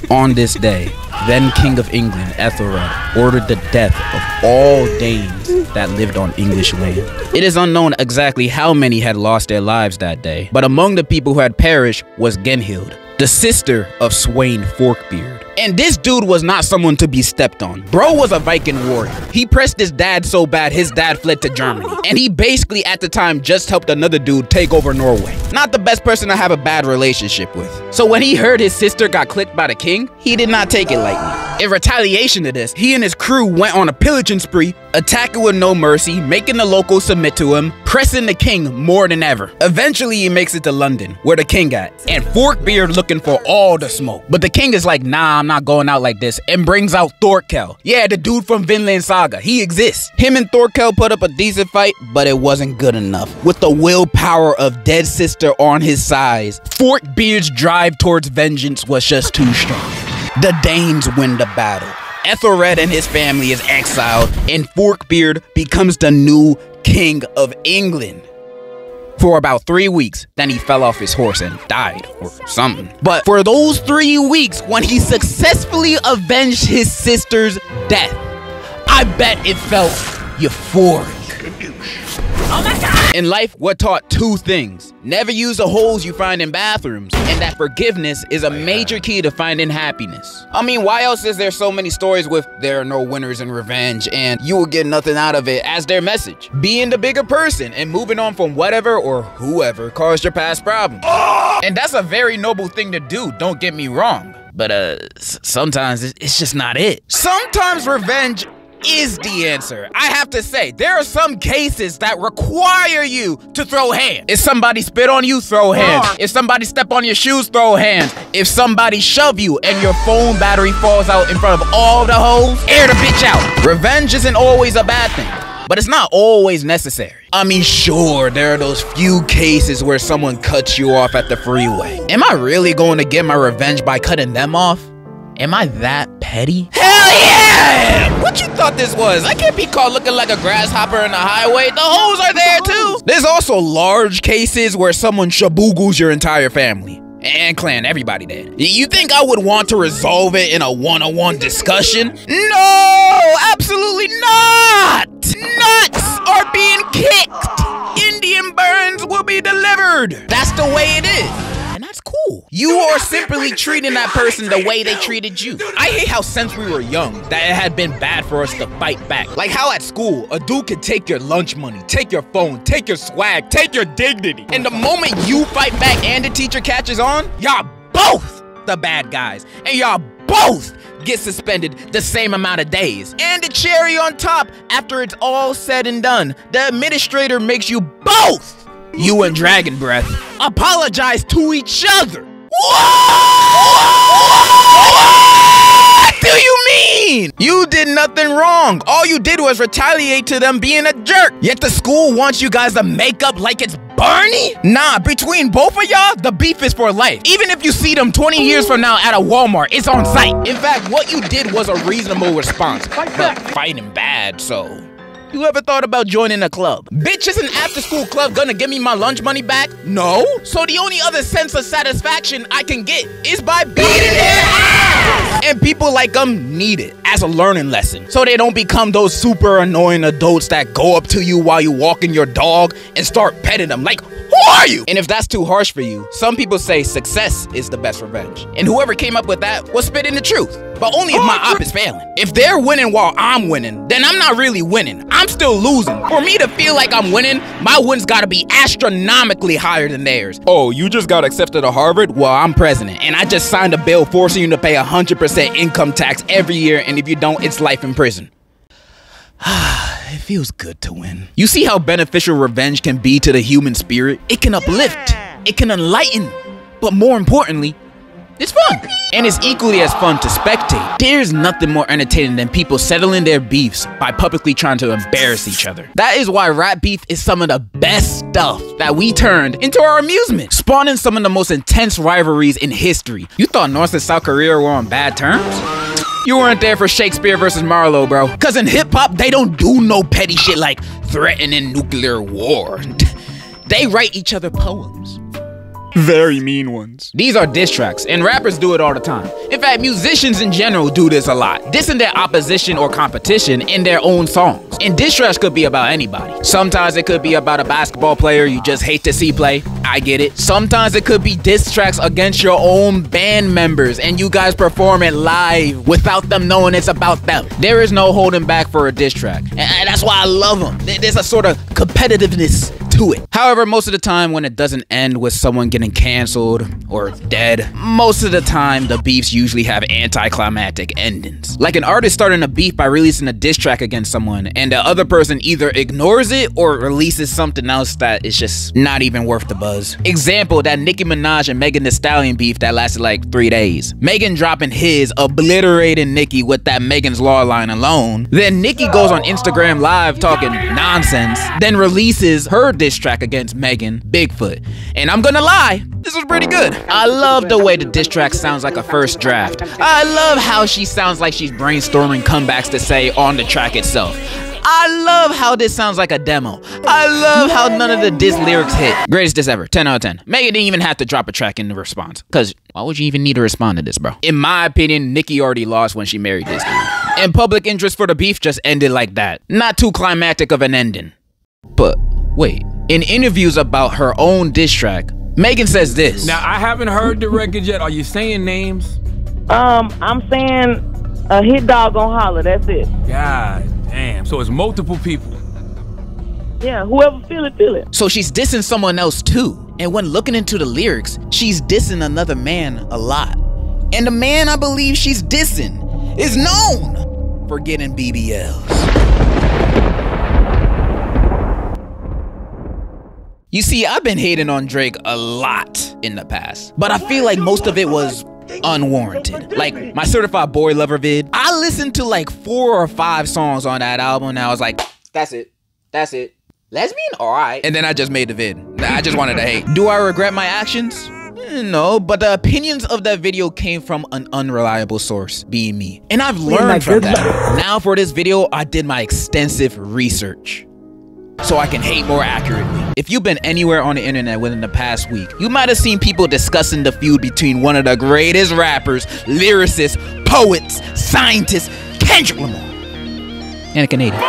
On this day, then King of England, Ethelred, ordered the death of all Danes that lived on English land. It is unknown exactly how many had lost their lives that day, but among the people who had perished was Genhild, the sister of Sweyn Forkbeard. And this dude was not someone to be stepped on. Bro was a Viking warrior. He pressed his dad so bad his dad fled to Germany. And he basically at the time just helped another dude take over Norway. Not the best person to have a bad relationship with. So when he heard his sister got clipped by the king, he did not take it lightly. In retaliation to this, he and his crew went on a pillaging spree, attacking with no mercy, making the locals submit to him, pressing the king more than ever. Eventually he makes it to London, where the king at, and Forkbeard looking for all the smoke. But the king is like, nah, I'm not going out like this, and brings out Thorkel. Yeah, the dude from Vinland Saga, he exists. Him and Thorkel put up a decent fight, but it wasn't good enough. With the willpower of dead sister on his side, Forkbeard's drive towards vengeance was just too strong. The Danes win the battle. Ethelred and his family is exiled, and Forkbeard becomes the new king of England. For about 3 weeks, then he fell off his horse and died, or something. But for those 3 weeks, when he successfully avenged his sister's death, I bet it felt euphoric. Oh my God! In life, we're taught 2 things. Never use the holes you find in bathrooms, and that forgiveness is a major key to finding happiness. I mean, why else is there so many stories with there are no winners in revenge and you will get nothing out of it as their message? Being the bigger person and moving on from whatever or whoever caused your past problems. And that's a very noble thing to do, don't get me wrong. But sometimes it's just not it. Sometimes revenge is the answer. I have to say, there are some cases that require you to throw hands. If somebody spit on you, throw hands. If somebody step on your shoes, throw hands. If somebody shove you and your phone battery falls out in front of all the hoes, air the bitch out. Revenge isn't always a bad thing, but it's not always necessary. I mean, sure, there are those few cases where someone cuts you off at the freeway. Am I really going to get my revenge by cutting them off? Am I that petty? Hell yeah! What you thought this was? I can't be caught looking like a grasshopper in the highway. The hoes are there too. There's also large cases where someone shaboogles your entire family. And clan, everybody dead. You think I would want to resolve it in a one-on-one discussion? No! Absolutely not! Nuts are being kicked! Indian burns will be delivered! That's the way it is. And that's cool. You are simply treating that person the way they treated you. I hate how since we were young, that it had been bad for us to fight back. Like how at school, a dude could take your lunch money, take your phone, take your swag, take your dignity. And the moment you fight back and the teacher catches on, y'all both the bad guys. And y'all both get suspended the same amount of days. And the cherry on top, after it's all said and done, the administrator makes you both, you and Dragon Breath, apologize to each other. What do you mean? You did nothing wrong. All you did was retaliate to them being a jerk. Yet the school wants you guys to make up like it's Barney? Nah, between both of y'all, the beef is for life. Even if you see them 20 years from now at a Walmart, it's on site. In fact, what you did was a reasonable response. But fighting bad, so... You ever thought about joining a club? Bitch, is an after-school club gonna give me my lunch money back? No. So the only other sense of satisfaction I can get is by beating their ass! And people like them need it as a learning lesson, so they don't become those super annoying adults that go up to you while you walking your dog and start petting them like, who are you? And if that's too harsh for you, some people say success is the best revenge. And whoever came up with that was spitting the truth. But only if my op is failing. If they're winning while I'm winning, then I'm not really winning. I'm still losing. For me to feel like I'm winning, my wins gotta be astronomically higher than theirs. Oh, you just got accepted to Harvard? Well, I'm president, and I just signed a bill forcing you to pay 100% income tax every year, and if you don't, it's life in prison. It feels good to win. You see how beneficial revenge can be to the human spirit? It can uplift, it can enlighten, but more importantly, it's fun. And it's equally as fun to spectate. There's nothing more entertaining than people settling their beefs by publicly trying to embarrass each other. That is why rap beef is some of the best stuff that we turned into our amusement, spawning some of the most intense rivalries in history. You thought North and South Korea were on bad terms? You weren't there for Shakespeare versus Marlowe, bro. Cause in hip-hop, they don't do no petty shit like threatening nuclear war. They write each other poems. Very mean ones. These are diss tracks, and rappers do it all the time. In fact, musicians in general do this a lot, dissing their opposition or competition in their own songs. And diss tracks could be about anybody. Sometimes it could be about a basketball player you just hate to see play. I get it. Sometimes it could be diss tracks against your own band members, and you guys perform it live without them knowing it's about them. There is no holding back for a diss track, and that's why I love them. There's a sort of competitiveness to it. However, most of the time when it doesn't end with someone getting canceled or dead, most of the time the beefs usually have anticlimactic endings. Like an artist starting a beef by releasing a diss track against someone, and the other person either ignores it or releases something else that is just not even worth the buzz. Example, that Nicki Minaj and Megan Thee Stallion beef that lasted like 3 days. Megan dropping his, obliterating Nicki with that Megan's Law line alone. Then Nicki goes on Instagram Live talking nonsense, then releases her diss track against Megan, Bigfoot. And I'm gonna lie, this was pretty good. I love the way the diss track sounds like a first draft. I love how she sounds like she's brainstorming comebacks to say on the track itself. I love how this sounds like a demo. I love how none of the diss lyrics hit. Greatest diss ever, 10 out of 10. Megan didn't even have to drop a track in the response, cause why would you even need to respond to this, bro? In my opinion, Nicki already lost when she married this dude. And public interest for the beef just ended like that. Not too climactic of an ending. But wait, in interviews about her own diss track, Megan says this. Now, I haven't heard the record yet. Are you saying names? I'm saying a hit dog gon' holler, that's it. God damn, so it's multiple people. Yeah, whoever feel it, feel it. So she's dissing someone else too. And when looking into the lyrics, she's dissing another man a lot. And the man I believe she's dissing is known for getting BBLs. You see, I've been hating on Drake a lot in the past, but I feel like most of it was unwarranted. Like my Certified Boy Lover vid, I listened to like 4 or 5 songs on that album and I was like, that's it, lesbian, alright. And then I just made the vid. I just wanted to hate. Do I regret my actions? No, but the opinions of that video came from an unreliable source, being me. And I've learned from that. Now for this video, I did my extensive research so I can hate more accurately. If you've been anywhere on the internet within the past week, you might have seen people discussing the feud between one of the greatest rappers, lyricists, poets, scientists, Kendrick Lamar, and a Canadian.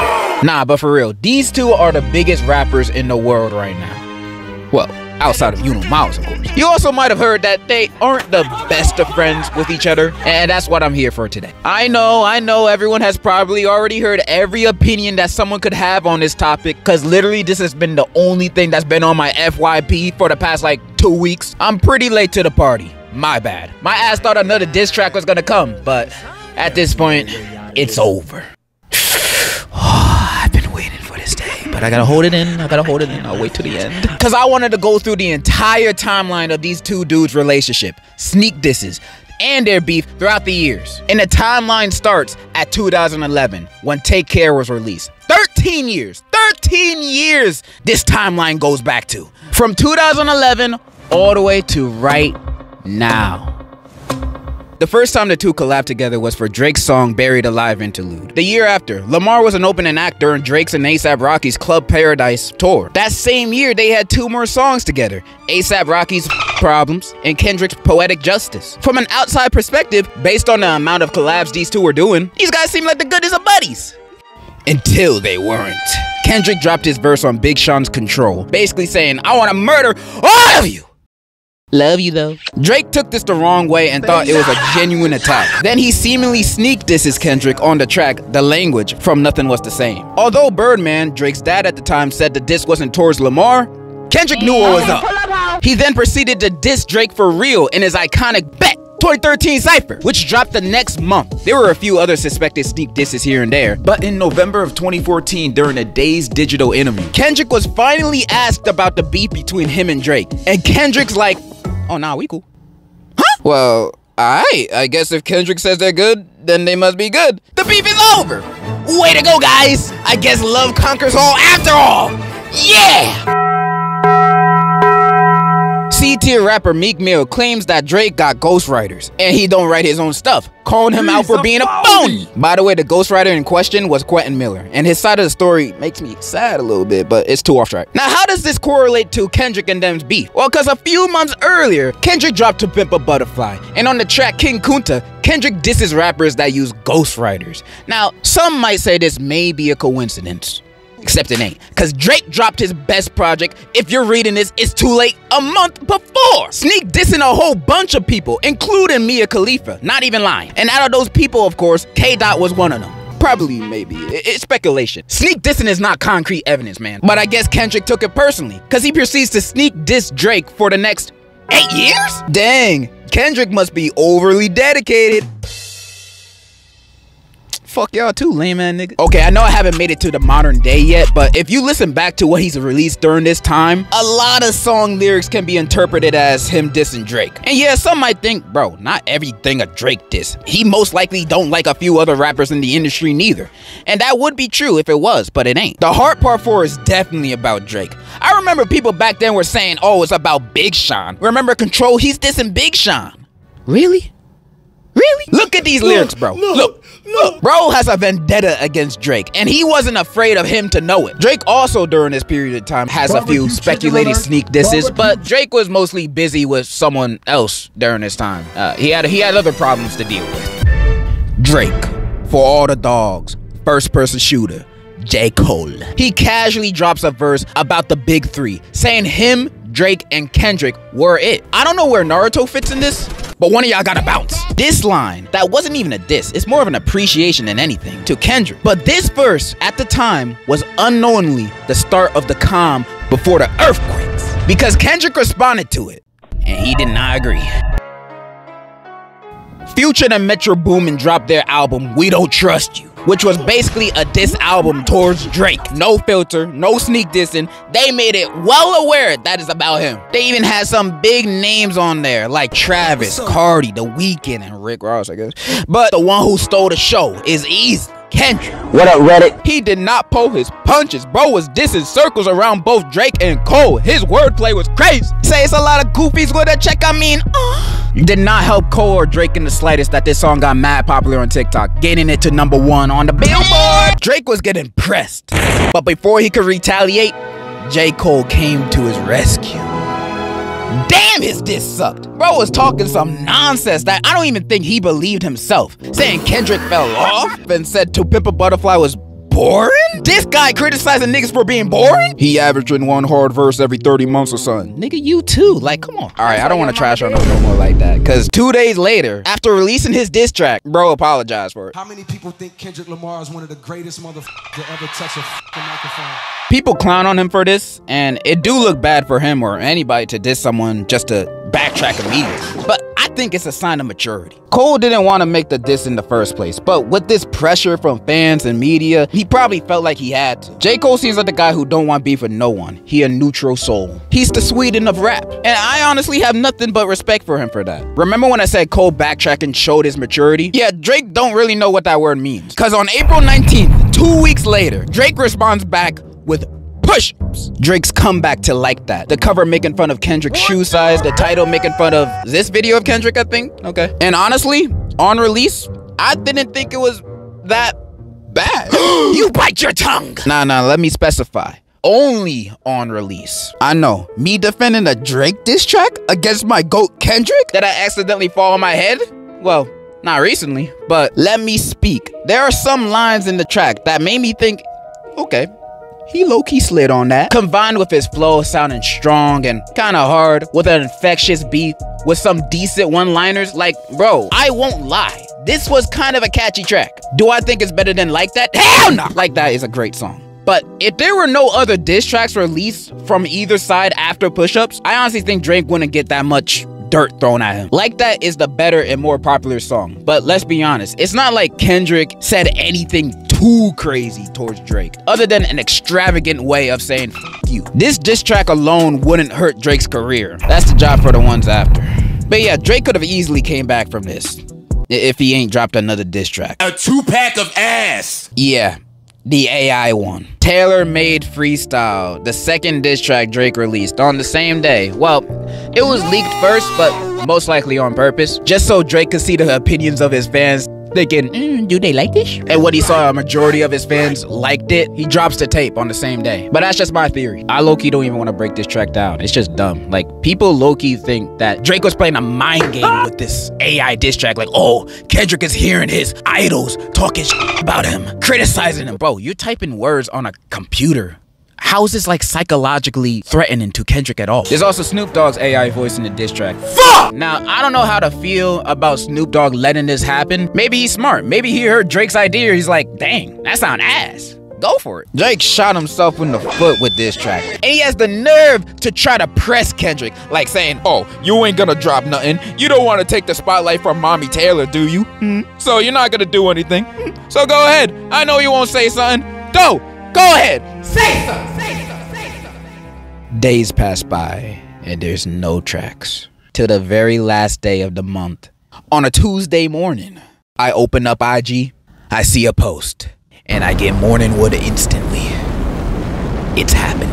Nah, but for real, these two are the biggest rappers in the world right now. Well, outside of Miles, of course. You also might have heard that they aren't the best of friends with each other, and that's what I'm here for today. I know, everyone has probably already heard every opinion that someone could have on this topic, because literally this has been the only thing that's been on my FYP for the past like 2 weeks. I'm pretty late to the party. My bad. My ass thought another diss track was gonna come, but at this point, it's over. I've been waiting for this day. But I gotta hold it in, I'll wait till the end. Cause I wanted to go through the entire timeline of these two dudes' relationship, sneak disses, and their beef throughout the years. And the timeline starts at 2011, when Take Care was released. 13 years this timeline goes back to. From 2011 all the way to right now. The first time the two collabed together was for Drake's song Buried Alive interlude. The year after, Lamar was an opening act during Drake's and A$AP Rocky's Club Paradise tour. That same year, they had 2 more songs together, A$AP Rocky's Problems and Kendrick's Poetic Justice. From an outside perspective, based on the amount of collabs these two were doing, these guys seem like the goodest of buddies. Until they weren't. Kendrick dropped his verse on Big Sean's Control, basically saying, I want to murder all of you. Love you though. Drake took this the wrong way and thought it was a genuine attack. Then he seemingly sneak disses Kendrick on the track The Language from Nothing Was the Same. Although Birdman, Drake's dad at the time, said the diss wasn't towards Lamar, Kendrick knew what was up. He then proceeded to diss Drake for real in his iconic Bet 2013 Cypher, which dropped the next month. There were a few other suspected sneak disses here and there, but in November of 2014, during a Days Digital interview, Kendrick was finally asked about the beef between him and Drake, and Kendrick's like, oh nah, we cool. Huh? Well, alright, I guess if Kendrick says they're good, then they must be good. The beef is over! Way to go, guys! I guess love conquers all after all! Yeah! C-tier rapper Meek Mill claims that Drake got ghostwriters, and he don't write his own stuff, calling him out for being a phony. By the way, the ghostwriter in question was Quentin Miller, and his side of the story makes me sad a little bit, but it's too off track. Now, how does this correlate to Kendrick and them's beef? Well, because a few months earlier, Kendrick dropped To Pimp a Butterfly, and on the track King Kunta, Kendrick disses rappers that use ghostwriters. Now, some might say this may be a coincidence. Except it ain't, because Drake dropped his best project, if you're reading this, it's too late, a month before. Sneak dissing a whole bunch of people, including Mia Khalifa, not even lying. And out of those people, of course, K-Dot was one of them. Probably, maybe. It's speculation. Sneak dissing is not concrete evidence, man. But I guess Kendrick took it personally, because he proceeds to sneak diss Drake for the next 8 years? Dang, Kendrick must be overly dedicated. Fuck y'all too, lame man nigga. Okay, I know I haven't made it to the modern day yet, but if you listen back to what he's released during this time, a lot of song lyrics can be interpreted as him dissing Drake. And yeah, some might think, bro, not everything a Drake diss. He most likely don't like a few other rappers in the industry neither. And that would be true if it was, but it ain't. The Heart Part 4 is definitely about Drake. I remember people back then were saying, oh, it's about Big Sean. Remember Control? He's dissing Big Sean. Really? Really? Look at these lyrics, bro. Look. Bro has a vendetta against Drake, and he wasn't afraid of him to know it. Drake also, during this period of time, has a few speculated sneak disses, but Drake was mostly busy with someone else during this time. He had other problems to deal with. Drake, For All the Dogs, First Person Shooter, J. Cole. He casually drops a verse about the big three, saying him, Drake, and Kendrick were it. I don't know where Naruto fits in this, but one of y'all gotta bounce. This line, that wasn't even a diss, it's more of an appreciation than anything to Kendrick. But this verse, at the time, was unknowingly the start of the calm before the earthquakes, because Kendrick responded to it, and he did not agree. Future and Metro Boomin dropped their album, We Don't Trust You, which was basically a diss album towards Drake. No filter, no sneak dissing. They made it well aware that it's about him. They even had some big names on there, like Travis, Cardi, The Weeknd, and Rick Ross, I guess. But the one who stole the show is easily Kendrick. What up, Reddit? He did not pull his punches. Bro was dissing circles around both Drake and Cole. His wordplay was crazy. Say it's a lot of goofies with a check, I mean, Did not help Cole or Drake in the slightest that this song got mad popular on TikTok, getting it to #1 on the Billboard. Drake was getting pressed, but before he could retaliate, J. Cole came to his rescue. Damn, his diss sucked. Bro was talking some nonsense that I don't even think he believed himself, saying Kendrick fell off and said To Pimp a Butterfly was boring? This guy criticizing niggas for being boring? He averaging one hard verse every 30 months or something. Nigga, you too. Like, come on. Alright, I don't want to trash on no more like that. Cause 2 days later, after releasing his diss track, bro apologized for it. How many people think Kendrick Lamar is one of the greatest motherfuckers to ever touch a microphone? People clown on him for this, and it do look bad for him or anybody to diss someone just to backtrack immediately. But I think it's a sign of maturity. Cole didn't want to make the diss in the first place, but with this pressure from fans and media, he probably felt like he had to. J. Cole seems like the guy who don't want beef with no one. He a neutral soul. He's the Sweden of rap, and I honestly have nothing but respect for him for that. Remember when I said Cole backtracking showed his maturity? Yeah, Drake don't really know what that word means. Cause on April 19th, 2 weeks later, Drake responds back with push-ups. Drake's comeback to Like That. The cover making fun of Kendrick's shoe size. The title making fun of this video of Kendrick, I think. Okay. And honestly, on release, I didn't think it was that bad. You bite your tongue. Nah, let me specify. Only on release. I know, me defending a Drake diss track against my GOAT Kendrick that I accidentally fall on my head? Well, not recently, but let me speak. There are some lines in the track that made me think, okay, he low-key slid on that. Combined with his flow sounding strong and kind of hard, with an infectious beat, with some decent one-liners, like, bro, I won't lie, this was kind of a catchy track. Do I think it's better than Like That? Hell no! Like That is a great song. But if there were no other diss tracks released from either side after Push-Ups, I honestly think Drake wouldn't get that much dirt thrown at him. Like That is the better and more popular song. But let's be honest, it's not like Kendrick said anything too crazy towards Drake, other than an extravagant way of saying F you. This diss track alone wouldn't hurt Drake's career. That's the job for the ones after. But yeah, Drake could have easily came back from this if he ain't dropped another diss track. A 2-pack of ass. Yeah, The AI one. Tailor-made freestyle, the second diss track Drake released on the same day. Well, it was leaked first, but most likely on purpose, just so Drake could see the opinions of his fans, thinking, do they like this? And when he saw a majority of his fans liked it, he drops the tape on the same day. But that's just my theory. I low-key don't even want to break this track down. It's just dumb. Like, people low-key think that Drake was playing a mind game with this AI diss track. Like, oh, Kendrick is hearing his idols talking about him, criticizing him. Bro, you're typing words on a computer. How is this like psychologically threatening to Kendrick at all? There's also Snoop Dogg's AI voice in the diss track. Fuck! Now, I don't know how to feel about Snoop Dogg letting this happen. Maybe he's smart. Maybe he heard Drake's idea. He's like, dang, that sound ass. Go for it. Drake shot himself in the foot with this track. And he has the nerve to try to press Kendrick, like saying, oh, you ain't gonna drop nothing. You don't want to take the spotlight from Mommy Taylor, do you? So you're not gonna do anything. So go ahead. I know you won't say something. Go ahead. Say something. Days pass by and there's no tracks. Till the very last day of the month. On a Tuesday morning, I open up IG, I see a post, and I get morning wood instantly. It's happening.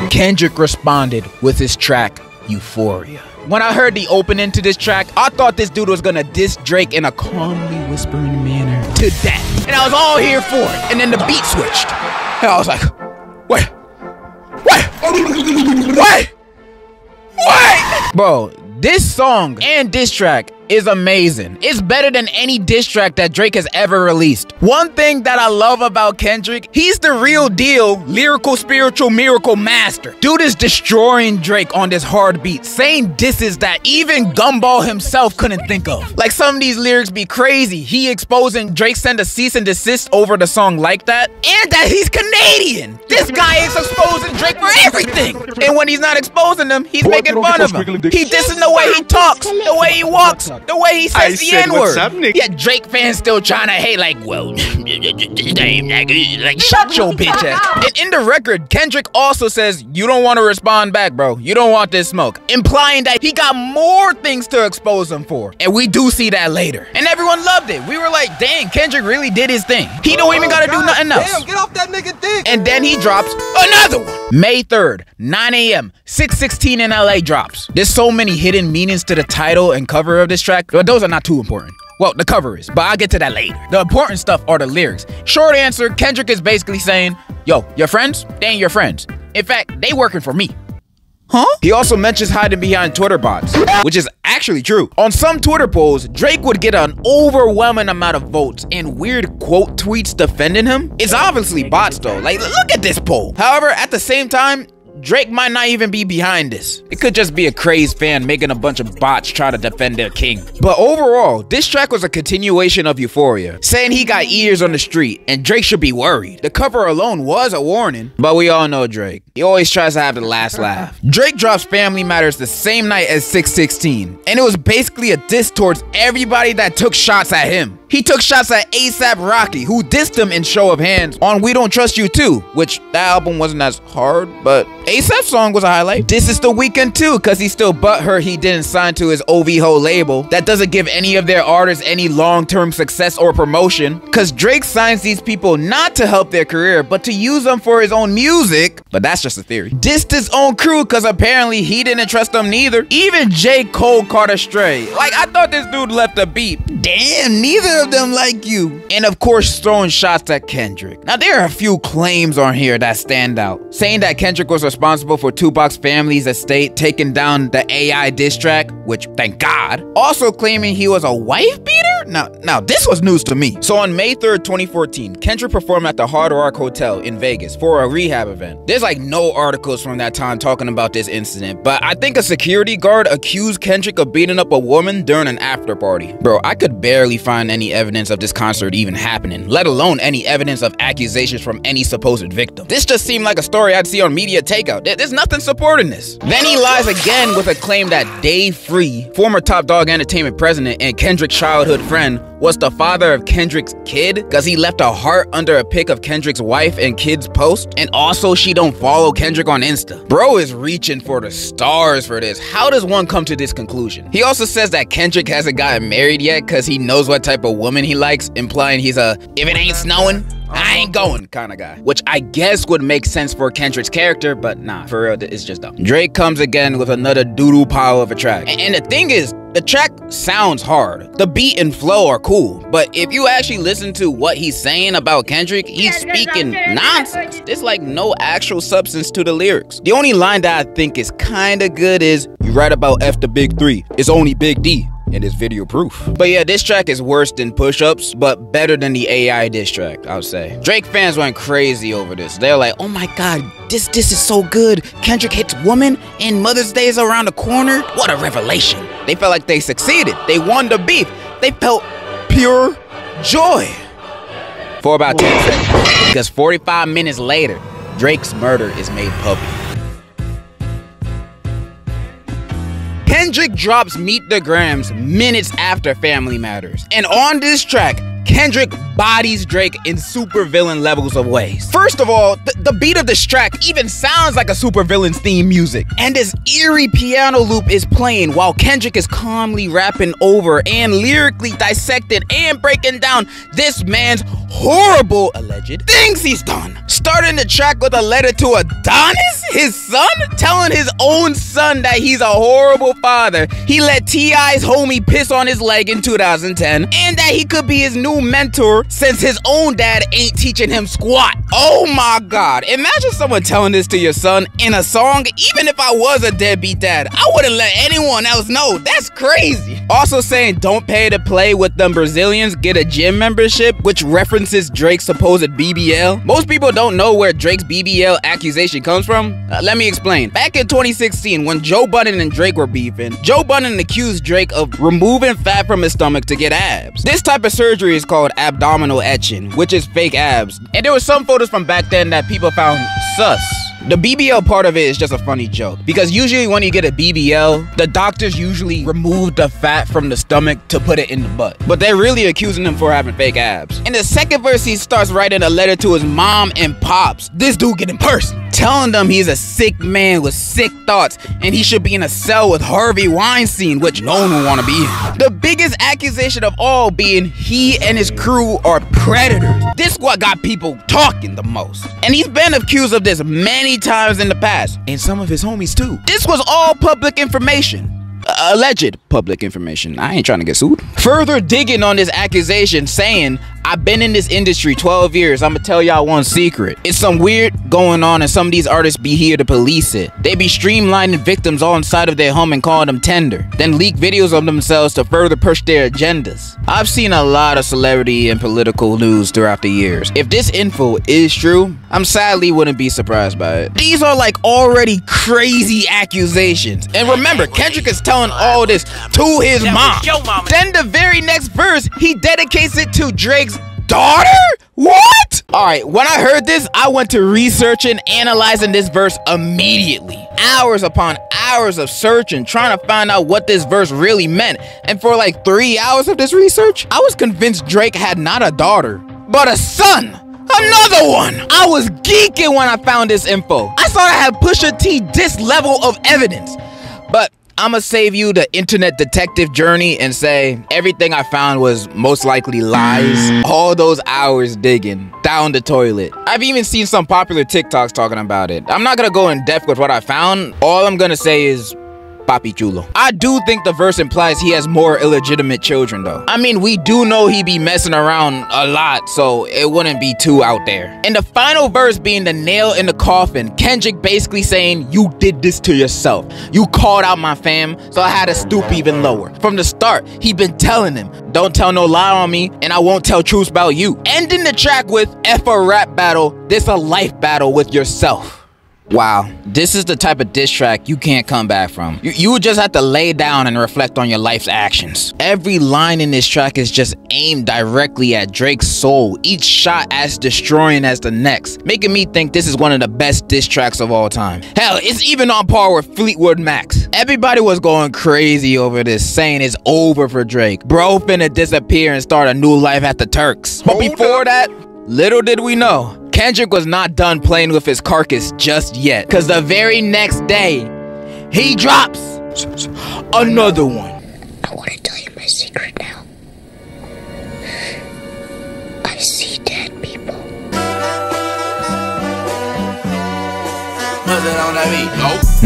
Kendrick responded with his track, Euphoria. When I heard the opening to this track, I thought this dude was gonna diss Drake in a calmly whispering manner to death. And I was all here for it. And then the beat switched. And I was like, wait. Bro, this song and diss track is amazing. It's better than any diss track that Drake has ever released. One thing that I love about Kendrick, he's the real deal lyrical spiritual miracle master. Dude is destroying Drake on this hard beat, saying disses that even Gumball himself couldn't think of. Like, some of these lyrics be crazy. He exposing Drake send a cease and desist over the song Like That, and that he's Canadian. This guy is exposing Drake for everything. And when he's not exposing him, he's making fun of him. He dissing the way he talks, the way he walks, the way he says the N-word. Yeah, Drake fans still trying to hate, like, well, like, shut your bitch ass. And in the record, Kendrick also says, you don't want to respond back, bro. You don't want this smoke. Implying that he got more things to expose him for. And we do see that later. And everyone loved it. We were like, dang, Kendrick really did his thing. He don't even gotta do nothing else. Damn, get off that nigga dick. And then he drops another one. May 3rd, 9 a.m., 6:16 in LA drops. There's so many hidden meanings to the title and cover of this track, but those are not too important. Well, the cover is, but I'll get to that later. The important stuff are the lyrics. Short answer, Kendrick is basically saying, yo, your friends? They ain't your friends. In fact, they working for me. Huh? He also mentions hiding behind Twitter bots, which is actually true. On some Twitter polls, Drake would get an overwhelming amount of votes and weird quote tweets defending him. It's obviously bots though. Like, look at this poll. However, at the same time, Drake might not even be behind this. It could just be a crazed fan making a bunch of bots try to defend their king. But overall, this track was a continuation of Euphoria, saying he got ears on the street and Drake should be worried. The cover alone was a warning, but we all know Drake. He always tries to have the last laugh. Drake drops Family Matters the same night as 6:16, and it was basically a diss towards everybody that took shots at him. He took shots at A$AP Rocky, who dissed him in Show of Hands on We Don't Trust You Too, which that album wasn't as hard, but A$AP's song was a highlight. This is The Weeknd too, cause he's still butthurt he didn't sign to his OVHO label. That doesn't give any of their artists any long-term success or promotion, cause Drake signs these people not to help their career, but to use them for his own music. But that's just a theory. Dissed his own crew, cause apparently he didn't trust them neither. Even J. Cole caught a stray. Like, I thought this dude left a beat. Damn, neither of them like you. And of course, throwing shots at Kendrick. Now, there are a few claims on here that stand out, saying that Kendrick was responsible for Tupac's family's estate taking down the AI diss track, which thank God. Also claiming he was a wife beater? Now this was news to me. So on May 3rd, 2014, Kendrick performed at the Hard Rock Hotel in Vegas for a rehab event. There's like no articles from that time talking about this incident, but I think a security guard accused Kendrick of beating up a woman during an after party. Bro, I could barely find any evidence of this concert even happening, let alone any evidence of accusations from any supposed victim. This just seemed like a story I'd see on Media Takeout. There's nothing supporting this. Then he lies again with a claim that Dave Free, former Top Dog Entertainment president and Kendrick's childhood friend, friend was the father of Kendrick's kid because he left a heart under a pic of Kendrick's wife and kid's post. And also she don't follow Kendrick on Insta. Bro is reaching for the stars for this. How does one come to this conclusion? He also says that Kendrick hasn't gotten married yet because he knows what type of woman he likes, implying he's a if it ain't snowing, I ain't going kind of guy. Which I guess would make sense for Kendrick's character, but nah, for real, it's just dumb. Drake comes again with another doodle pile of a track. And the thing is, the track sounds hard. The beat and flow are cool, but if you actually listen to what he's saying about Kendrick, he's speaking nonsense. There's like no actual substance to the lyrics. The only line that I think is kinda good is, "You write about F the big three, it's only Big D. And it's video proof." But yeah, this track is worse than Push-Ups, but better than the AI diss track, I would say. Drake fans went crazy over this. They're like, oh my god, this is so good. Kendrick hits woman and Mother's Day is around the corner. What a revelation. They felt like they succeeded. They won the beef. They felt pure joy. For about 10 seconds. Because 45 minutes later, Drake's murder is made public. Kendrick drops Meet the Grams minutes after Family Matters. And on this track, Kendrick bodies Drake in supervillain levels of ways. First of all, the beat of this track even sounds like a supervillain's theme music. And this eerie piano loop is playing while Kendrick is calmly rapping over and lyrically dissecting and breaking down this man's horrible alleged things he's done. Starting the track with a letter to Adonis, his son, telling his own son that he's a horrible father. He let T.I.'s homie piss on his leg in 2010, and that he could be his new mentor since his own dad ain't teaching him squat. Oh my god, imagine someone telling this to your son in a song. Even if I was a deadbeat dad, I wouldn't let anyone else know. That's crazy. Also saying don't pay to play with them Brazilians, get a gym membership, which references Drake's supposed BBL. Most people don't know where Drake's BBL accusation comes from. Let me explain. Back in 2016, when Joe Budden and Drake were beefing, Joe Budden accused Drake of removing fat from his stomach to get abs. This type of surgery is called abdominal etching, which is fake abs. And there were some photos from back then that people found sus. The BBL part of it is just a funny joke, because usually when you get a BBL, the doctors usually remove the fat from the stomach to put it in the butt. But they're really accusing him for having fake abs. In the second verse, he starts writing a letter to his mom and pops. This dude getting personal, telling them he's a sick man with sick thoughts and he should be in a cell with Harvey Weinstein, which no one would want to be in. The biggest accusation of all being he and his crew are predators. This is what got people talking the most. And he's been accused of this many times in the past, and some of his homies too. This was all public information. Alleged public information. I ain't trying to get sued. Further digging on this accusation, saying, I've been in this industry 12 years. I'ma tell y'all one secret. It's some weird going on and some of these artists be here to police it. They be streamlining victims all inside of their home and calling them tender. Then leak videos of themselves to further push their agendas. I've seen a lot of celebrity and political news throughout the years. If this info is true, I'm sadly wouldn't be surprised by it. These are like already crazy accusations. And remember, Kendrick is telling all this to his mom. Then the very next verse, he dedicates it to Drake's daughter? What? Alright, when I heard this, I went to researching, analyzing this verse immediately. Hours upon hours of searching, trying to find out what this verse really meant. And for like 3 hours of this research, I was convinced Drake had not a daughter, but a son. Another one! I was geeking when I found this info. I thought I had Pusha T this level of evidence. But I'ma save you the internet detective journey and say everything I found was most likely lies. All those hours digging down the toilet. I've even seen some popular TikToks talking about it. I'm not gonna go in depth with what I found. All I'm gonna say is Papi Chulo. I do think the verse implies he has more illegitimate children though. I mean, we do know he be messing around a lot, so it wouldn't be too out there. And the final verse being the nail in the coffin, Kendrick basically saying, you did this to yourself. You called out my fam, so I had to stoop even lower. From the start, he been telling him, don't tell no lie on me, and I won't tell truths about you. Ending the track with, F a rap battle, this a life battle with yourself. Wow, this is the type of diss track you can't come back from. You would just have to lay down and reflect on your life's actions. Every line in this track is just aimed directly at Drake's soul, each shot as destroying as the next, making me think this is one of the best diss tracks of all time. Hell, it's even on par with Fleetwood Mac's. Everybody was going crazy over this, saying it's over for Drake. Bro finna disappear and start a new life at the Turks. But before that, little did we know, Kendrick was not done playing with his carcass just yet, cause the very next day, he drops another one. I want to tell you my secret now. I see dead people.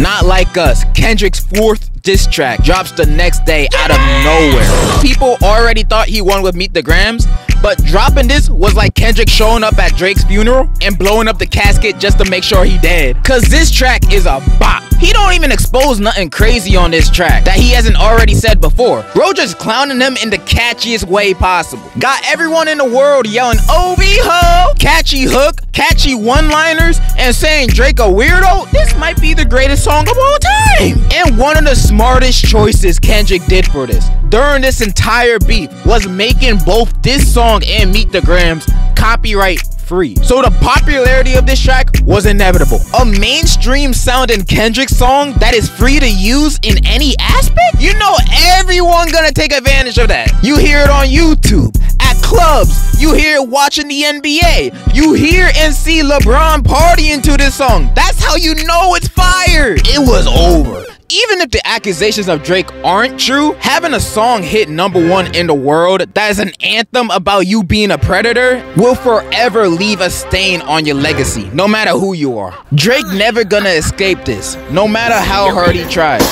Not like us, Kendrick's fourth diss track drops the next day out of nowhere. People already thought he won with Meet the Grams, but dropping this was like Kendrick showing up at Drake's funeral and blowing up the casket just to make sure he dead. Cause this track is a bop. He don't even expose nothing crazy on this track that he hasn't already said before. Bro just clowning him in the catchiest way possible. Got everyone in the world yelling OV ho, catchy hook, catchy one-liners, and saying Drake a weirdo. This might be the greatest song of all time. And one of the smartest choices Kendrick did for this during this entire beef was making both this song and Meet the Grams copyright free. So the popularity of this track was inevitable. A mainstream sounding Kendrick song that is free to use in any aspect? You know everyone gonna take advantage of that. You hear it on YouTube, at clubs, you hear it watching the NBA, you hear and see LeBron partying to this song. That's how you know it's fire. It was over. Even if the accusations of Drake aren't true, having a song hit #1 in the world that is an anthem about you being a predator will forever leave a stain on your legacy, no matter who you are. Drake never gonna escape this, no matter how hard he tries.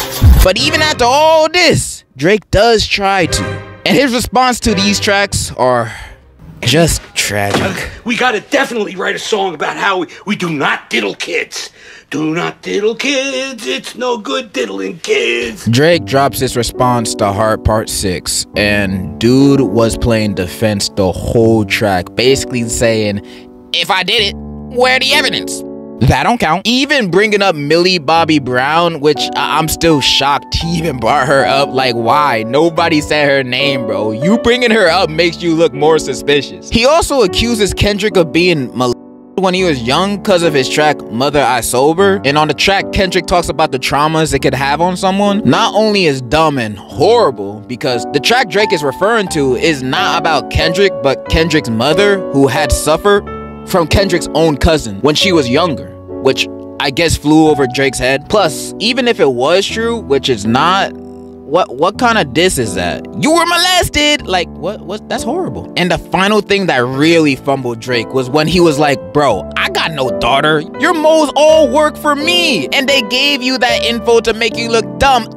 But even after all this, Drake does try to. And his response to these tracks are just tragic. We gotta definitely write a song about how we do not diddle kids. Do not diddle kids, it's no good diddling kids. Drake drops his response to Heart Part 6, and dude was playing defense the whole track, basically saying, if I did it, where the evidence? That don't count. Even bringing up Millie Bobby Brown, which I'm still shocked he even brought her up. Like, why? Nobody said her name, bro. You bringing her up makes you look more suspicious. He also accuses Kendrick of being when he was young because of his track Mother I Sober, and on the track Kendrick talks about the traumas it could have on someone. Not only is dumb and horrible because the track Drake is referring to is not about Kendrick but Kendrick's mother, who had suffered from Kendrick's own cousin when she was younger, which I guess flew over Drake's head. Plus, even if it was true, which it's not, what kind of diss is that? You were molested! Like, what? That's horrible. And the final thing that really fumbled Drake was when he was like, bro, I got no daughter. Your moles all work for me. And they gave you that info to make you look dumb.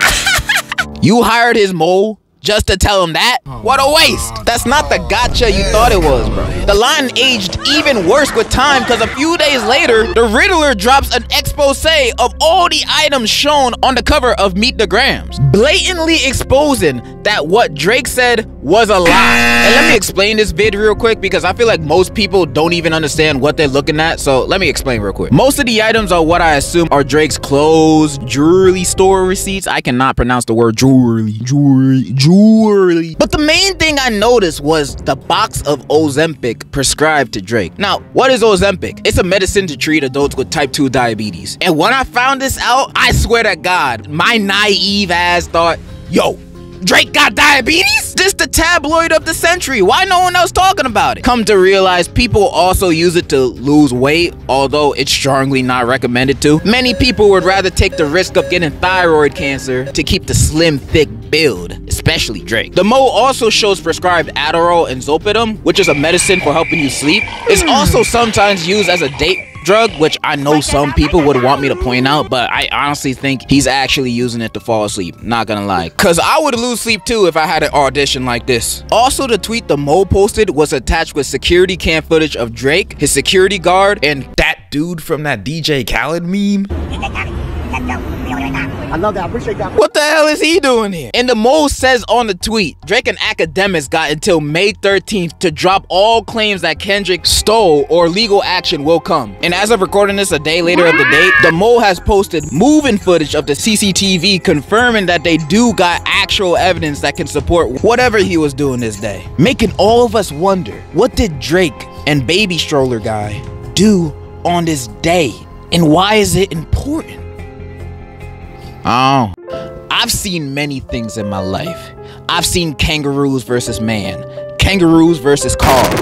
You hired his mole just to tell him that? What a waste. That's not the gotcha you thought it was, bro. The line aged even worse with time because a few days later, the Riddler drops an expose of all the items shown on the cover of Meet the Grams, blatantly exposing that what Drake said was a lie. And let me explain this vid real quick because I feel like most people don't even understand what they're looking at, so let me explain real quick. Most of the items are what I assume are Drake's clothes, jewelry store receipts. I cannot pronounce the word jewelry. But the main thing I noticed was the box of Ozempic prescribed to Drake. Now, what is Ozempic? It's a medicine to treat adults with type 2 diabetes. And when I found this out, I swear to God, my naive ass thought, yo, Drake got diabetes? This the tabloid of the century. Why no one else talking about it? Come to realize people also use it to lose weight, although it's strongly not recommended to. Many people would rather take the risk of getting thyroid cancer to keep the slim, thick build, especially Drake. The Mo also shows prescribed Adderall and Zolpidem, which is a medicine for helping you sleep. It's also sometimes used as a date drug, which I know some people would want me to point out, but I honestly think he's actually using it to fall asleep, not gonna lie, cause I would lose sleep too if I had an audition like this. Also, the tweet the Mo posted was attached with security cam footage of Drake, his security guard, and that dude from that DJ Khaled meme. I love that. I appreciate that. What the hell is he doing here? And the Mo says on the tweet, Drake and academics got until May 13th to drop all claims that Kendrick stole or legal action will come. And as of recording this a day later of the date, the Mo has posted moving footage of the CCTV confirming that they do got actual evidence that can support whatever he was doing this day. Making all of us wonder, what did Drake and baby stroller guy do on this day? And why is it important? Oh, I've seen many things in my life. I've seen kangaroos versus man, kangaroos versus cars,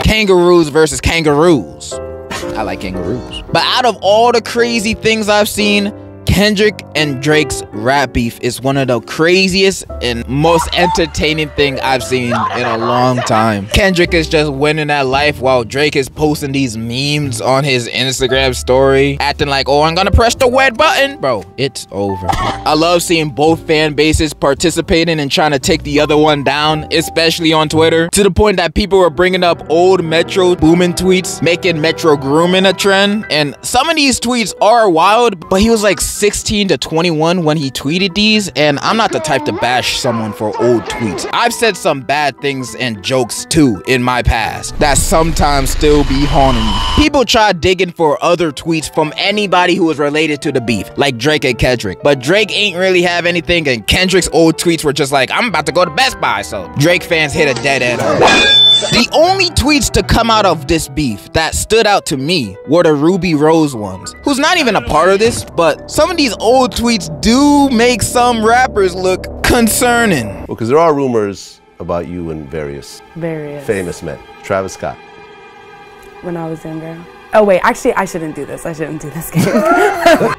kangaroos versus kangaroos. I like kangaroos. But out of all the crazy things I've seen, Kendrick and Drake's rap beef is one of the craziest and most entertaining thing I've seen in a long time. Kendrick is just winning at life while Drake is posting these memes on his Instagram story, acting like, oh, I'm gonna press the red button. Bro, it's over. I love seeing both fan bases participating and trying to take the other one down, especially on Twitter, to the point that people were bringing up old Metro Boomin tweets, making Metro grooming a trend. And some of these tweets are wild, but he was like 16 to 21 when he tweeted these, and I'm not the type to bash someone for old tweets. I've said some bad things and jokes too in my past that sometimes still be haunting me. People try digging for other tweets from anybody who was related to the beef, like Drake and Kendrick, but Drake ain't really have anything, and Kendrick's old tweets were just like, I'm about to go to Best Buy, so Drake fans hit a dead end on that. The only tweets to come out of this beef that stood out to me were the Rubi Rose ones, who's not even a part of this, but some of these old tweets do make some rappers look concerning. Well, because there are rumors about you and various famous men. Travis Scott. When I was younger. Oh wait, actually I shouldn't do this. I shouldn't do this game.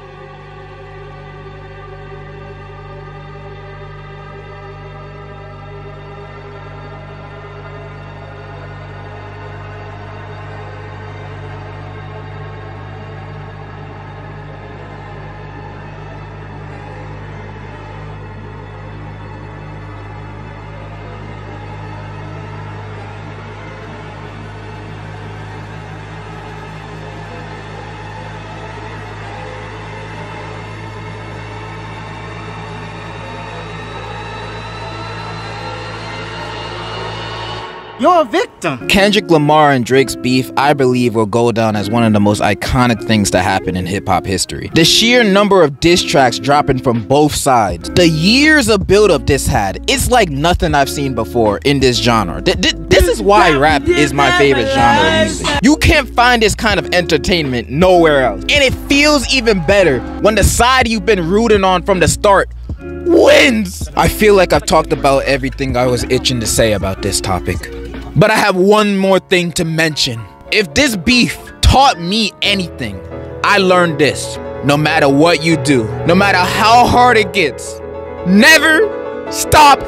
You're a victim. Kendrick Lamar and Drake's beef, I believe, will go down as one of the most iconic things to happen in hip-hop history. The sheer number of diss tracks dropping from both sides, the years of build-up this had, it's like nothing I've seen before in this genre. This is why rap is my favorite genre of music. You can't find this kind of entertainment nowhere else. And it feels even better when the side you've been rooting on from the start wins. I feel like I've talked about everything I was itching to say about this topic. But I have one more thing to mention. If this beef taught me anything, I learned this. No matter what you do, no matter how hard it gets, never stop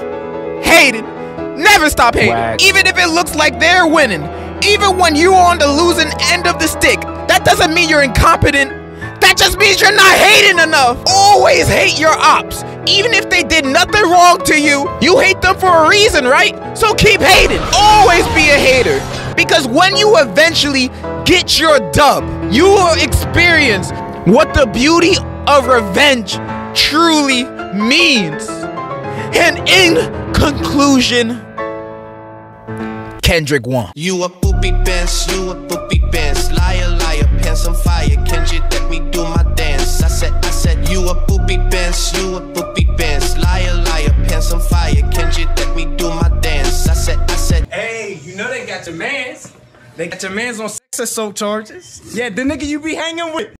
hating. Never stop hating. Whack. Even if it looks like they're winning. Even when you're on the losing end of the stick. That doesn't mean you're incompetent. That just means you're not hating enough. Always hate your ops. Even if they did nothing wrong to you, you hate them for a reason, right? So keep hating. Always be a hater. Because when you eventually get your dub, you will experience what the beauty of revenge truly means. And in conclusion, Kendrick won. You a poopy bench, you a poopy bench. Liar, liar, pants on fire. Kendrick, let me do my dance. I said, you a poopy bench, you a poopy bench. Liar, liar, pants on fire. Kendrick, let me do my dance. I said, hey, you know they got your mans. They got your mans on sex assault charges. Yeah, the nigga you be hanging with.